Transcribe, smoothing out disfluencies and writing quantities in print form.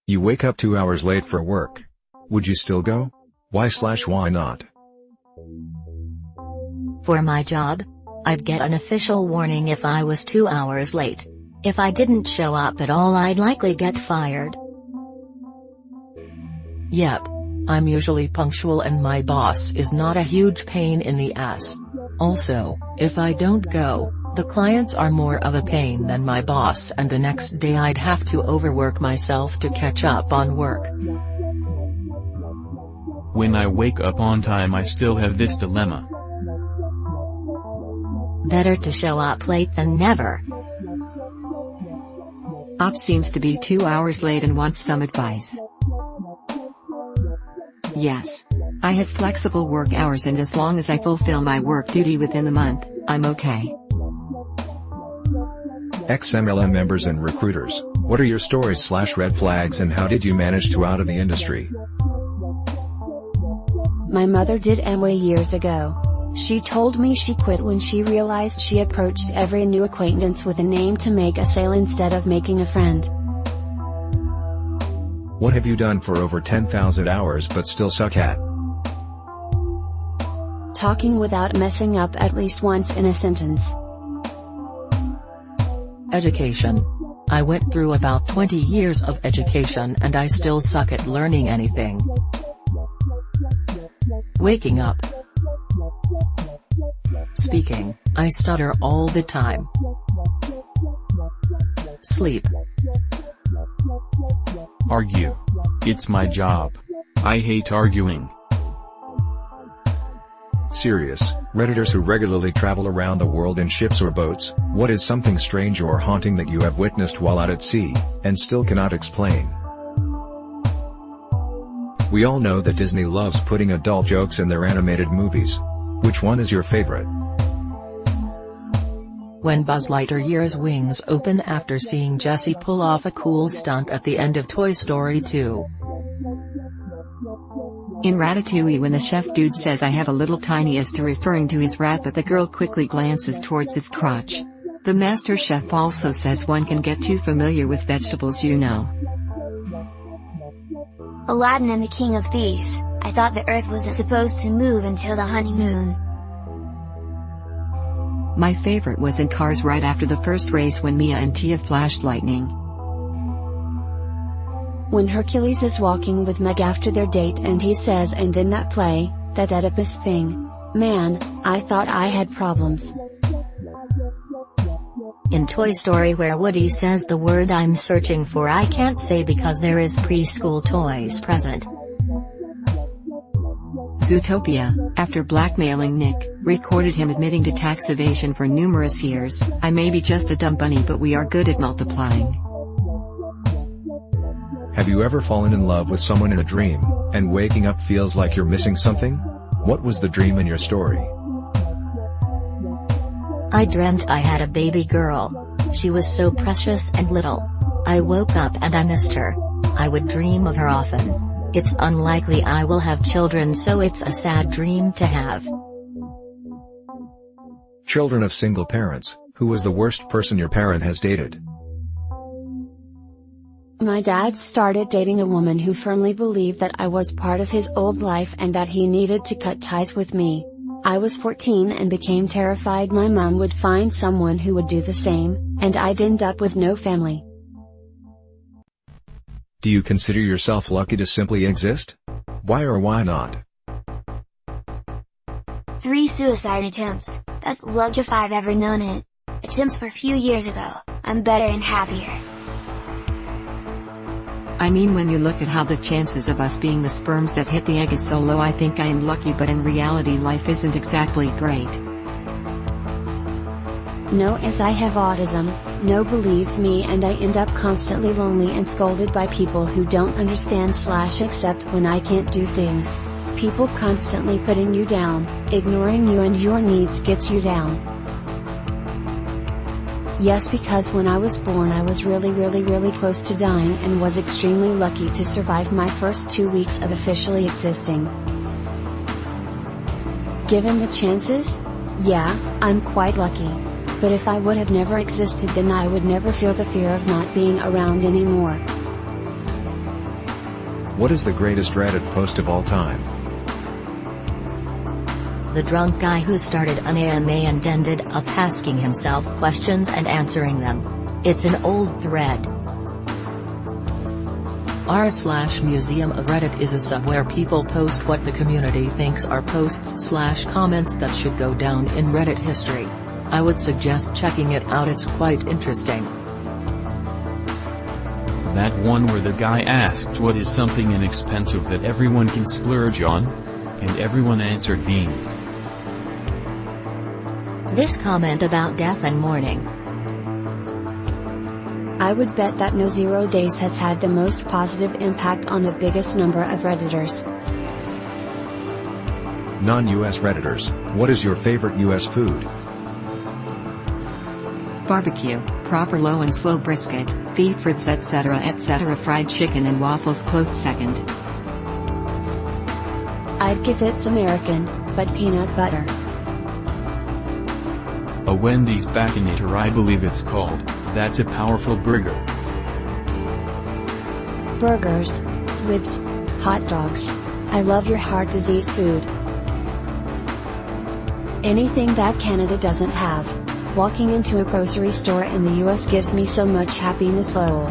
You wake up 2 hours late for work. Would you still go? Why not? For my job, I'd get an official warning if I was 2 hours late. If I didn't show up at all, I'd likely get fired. Yep. I'm usually punctual and my boss is not a huge pain in the ass. Also, if I don't go, the clients are more of a pain than my boss, and the next day I'd have to overwork myself to catch up on work. When I wake up on time, I still have this dilemma. Better to show up late than never. Op seems to be 2 hours late and wants some advice. Yes. I have flexible work hours, and as long as I fulfill my work duty within the month, I'm okay. XMLM members and recruiters, what are your stories/red flags, and how did you manage to out of the industry? My mother did Amway years ago. She told me she quit when she realized she approached every new acquaintance with a name to make a sale instead of making a friend. What have you done for over 10,000 hours but still suck at? Talking without messing up at least once in a sentence. Education. I went through about 20 years of education and I still suck at learning anything. Waking up. Speaking, I stutter all the time. Sleep. Argue. It's my job. I hate arguing. Serious, Redditors who regularly travel around the world in ships or boats, what is something strange or haunting that you have witnessed while out at sea, and still cannot explain? We all know that Disney loves putting adult jokes in their animated movies. Which one is your favorite? When Buzz Lightyear's wings open after seeing Jessie pull off a cool stunt at the end of Toy Story 2. In Ratatouille, when the chef dude says "I have a little tiniest," referring to his rat, but the girl quickly glances towards his crotch. The master chef also says one can get too familiar with vegetables, you know. Aladdin and the King of Thieves. I thought the earth wasn't supposed to move until the honeymoon. My favorite was in Cars right after the first race when Mia and Tia flashed lightning. When Hercules is walking with Meg after their date and he says "and then that play, that Oedipus thing." Man, I thought I had problems. In Toy Story, where Woody says the word "I'm searching for," I can't say because there is preschool toys present. Zootopia, after blackmailing Nick, recorded him admitting to tax evasion for numerous years. I may be just a dumb bunny, but we are good at multiplying. Have you ever fallen in love with someone in a dream, and waking up feels like you're missing something? What was the dream in your story? I dreamt I had a baby girl. She was so precious and little. I woke up and I missed her. I would dream of her often. It's unlikely I will have children, so it's a sad dream to have. Children of single parents, who was the worst person your parent has dated? My dad started dating a woman who firmly believed that I was part of his old life and that he needed to cut ties with me. I was 14 and became terrified my mom would find someone who would do the same, and I'd end up with no family. Do you consider yourself lucky to simply exist? Why or why not? 3 suicide attempts. That's luck if I've ever known it. Attempts were a few years ago. I'm better and happier. I mean, when you look at how the chances of us being the sperms that hit the egg is so low, I think I am lucky, but in reality life isn't exactly great. No, as I have autism, no believes me, and I end up constantly lonely and scolded by people who don't understand/accept when I can't do things. People constantly putting you down, ignoring you and your needs gets you down. Yes, because when I was born I was really close to dying and was extremely lucky to survive my first 2 weeks of officially existing. Given the chances? Yeah, I'm quite lucky. But if I would have never existed, then I would never feel the fear of not being around anymore. What is the greatest Reddit post of all time? The drunk guy who started an AMA and ended up asking himself questions and answering them. It's an old thread. r/museum of Reddit is a sub where people post what the community thinks are posts/comments that should go down in Reddit history. I would suggest checking it out, it's quite interesting. That one where the guy asked what is something inexpensive that everyone can splurge on? And everyone answered beans. This comment about death and mourning. I would bet that No 0 Days has had the most positive impact on the biggest number of Redditors. Non-US Redditors, what is your favorite US food? Barbecue, proper low and slow brisket, beef ribs etc. Fried chicken and waffles close second. I'd give it's American, but peanut butter. A Wendy's Baconator, I believe it's called. That's a powerful burger. Burgers, ribs, hot dogs. I love your heart disease food. Anything that Canada doesn't have. Walking into a grocery store in the US gives me so much happiness. Lol.